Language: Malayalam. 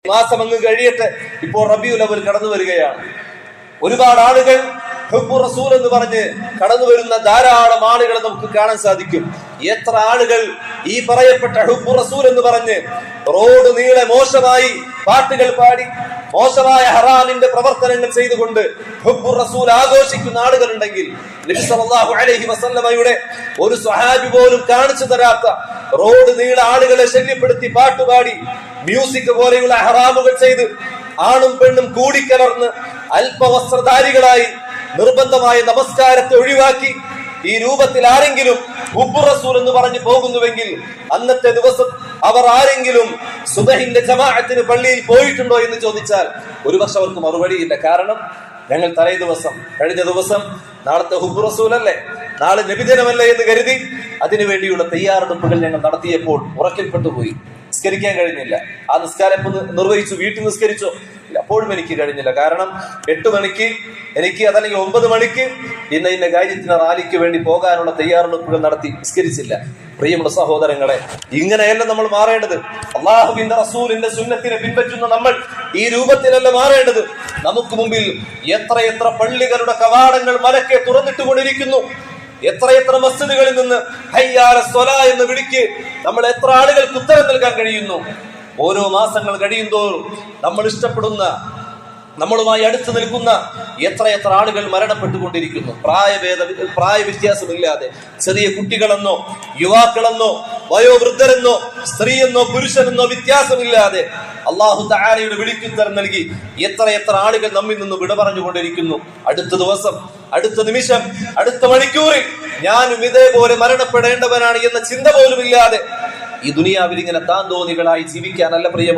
മാസം അങ്ങ് കഴിയട്ടെ. ഇപ്പോൾ റബീഉൽ അവ്വൽ കടന്നു വരികയാണ്. ഒരുപാട് ആളുകൾ ഹുബ്ബു റസൂൽ എന്ന് പറഞ്ഞ് കടന്നു വരുന്ന ധാരാളം ആളുകളെ നമുക്ക് കാണാൻ സാധിക്കും. എത്ര ആളുകൾ ഈ പറയപ്പെട്ട ഹുബ്ബു റസൂൽ എന്ന് പറഞ്ഞ് റോഡ് നീളെ മോശമായി പാട്ടുകൾ പാടി മോശമായ ഹറാമിന്റെ പ്രവർത്തനങ്ങൾ ചെയ്തുകൊണ്ട് ഹുബ്ബു റസൂൽ ആഘോഷിക്കുന്ന ആളുകളുണ്ടെങ്കിൽ നബി സല്ലല്ലാഹു അലൈഹി വസല്ലമയുടെ ഒരു സ്വഹാബി പോലും കാണിച്ചു തരാത്ത റോഡ് നീള ആളുകളെ ശല്യപ്പെടുത്തി പാട്ടുപാടി മ്യൂസിക് പോലെയുള്ള ഹറാമുകൾ ചെയ്ത് ആണും പെണ്ണും കൂടിക്കലർന്ന് അല്പവസ്ത്രധാരികളായി നിർബന്ധമായ നമസ്കാരത്തെ ഒഴിവാക്കി ഈ രൂപത്തിൽ ആരെങ്കിലും ഹുബ്ബു റസൂൽ എന്ന് പറഞ്ഞു പോകുന്നുവെങ്കിൽ അന്നത്തെ ദിവസം അവർ ആരെങ്കിലും സുബഹിന്റെ ജമാഅത്തിന് പള്ളിയിൽ പോയിട്ടുണ്ടോ എന്ന് ചോദിച്ചാൽ ഒരുപക്ഷെ അവർക്ക് മറുപടിയില്ല. കാരണം ഞങ്ങൾ കഴിഞ്ഞ ദിവസം നാളത്തെ ഹുബ്ബു റസൂൽ അല്ലേ, നാളെ നബിദിനമല്ലേ എന്ന് കരുതി അതിനുവേണ്ടിയുള്ള തയ്യാറെടുപ്പുകൾ ഞങ്ങൾ നടത്തിയപ്പോൾ ഉറക്കിൽപ്പെട്ടുപോയി. നിസ്കരിക്കാൻ കഴിഞ്ഞില്ല. ആ നിസ്കാരം നിർവഹിച്ചു, വീട്ടിൽ നിസ്കരിച്ചോ? അപ്പോഴും എനിക്ക് കഴിഞ്ഞില്ല. കാരണം 8 മണിക്ക് എനിക്ക് അതല്ലെങ്കിൽ 9 മണിക്ക് ഇന്ന കാര്യത്തിന് റാലിക്ക് വേണ്ടി പോകാനുള്ള തയ്യാറെടുപ്പുകൾ നടത്തി നിസ്കരിച്ചില്ല. പ്രിയമുള്ള സഹോദരങ്ങളെ, ഇങ്ങനെയല്ല നമ്മൾ മാറേണ്ടത്. അള്ളാഹുവിന്റെ റസൂലിന്റെ സുന്നത്തിനെ പിൻപറ്റുന്ന നമ്മൾ ഈ രൂപത്തിലല്ല മാറേണ്ടത്. നമുക്ക് മുമ്പിൽ എത്രയെത്ര പള്ളികളുടെ കവാടങ്ങൾ മലക്കെ തുറന്നിട്ടുകൊണ്ടിരിക്കുന്നു. എത്രയെത്ര മസ്ജിദുകളിൽ നിന്ന് ഹയ്യ അല സ്വലാ എന്ന് വിളിക്ക് നമ്മൾ എത്ര ആളുകൾക്ക് ഉത്തരം നൽകാൻ കഴിയുന്നു. ഓരോ മാസങ്ങൾ കഴിയുന്തോറും നമ്മൾ ഇഷ്ടപ്പെടുന്ന, നമ്മളുമായി അടുത്ത് നിൽക്കുന്ന എത്രയെത്ര ആളുകൾ മരണപ്പെട്ടുകൊണ്ടിരിക്കുന്നു. പ്രായ വ്യത്യാസമില്ലാതെ ചെറിയ കുട്ടികളെന്നോ യുവാക്കളെന്നോ വയോവൃദ്ധരെന്നോ സ്ത്രീയെന്നോ പുരുഷനെന്നോ വ്യത്യാസമില്ലാതെ അല്ലാഹു തആലയുടെ വിളിക്കുത്തരം നൽകി എത്രയെത്ര ആളുകൾ നമ്മിൽ നിന്ന് വിട പറഞ്ഞുകൊണ്ടിരിക്കുന്നു. അടുത്ത ദിവസം, അടുത്ത നിമിഷം, അടുത്ത മണിക്കൂറിൽ ഞാനും ഇതേപോലെ മരണപ്പെടേണ്ടവനാണ് എന്ന ചിന്ത പോലും ഇല്ലാതെ ഈ ദുനിയാവിൽ ഇങ്ങനെ താന്തോന്നികളായി ജീവിക്കാനല്ല പ്രിയമുള്ള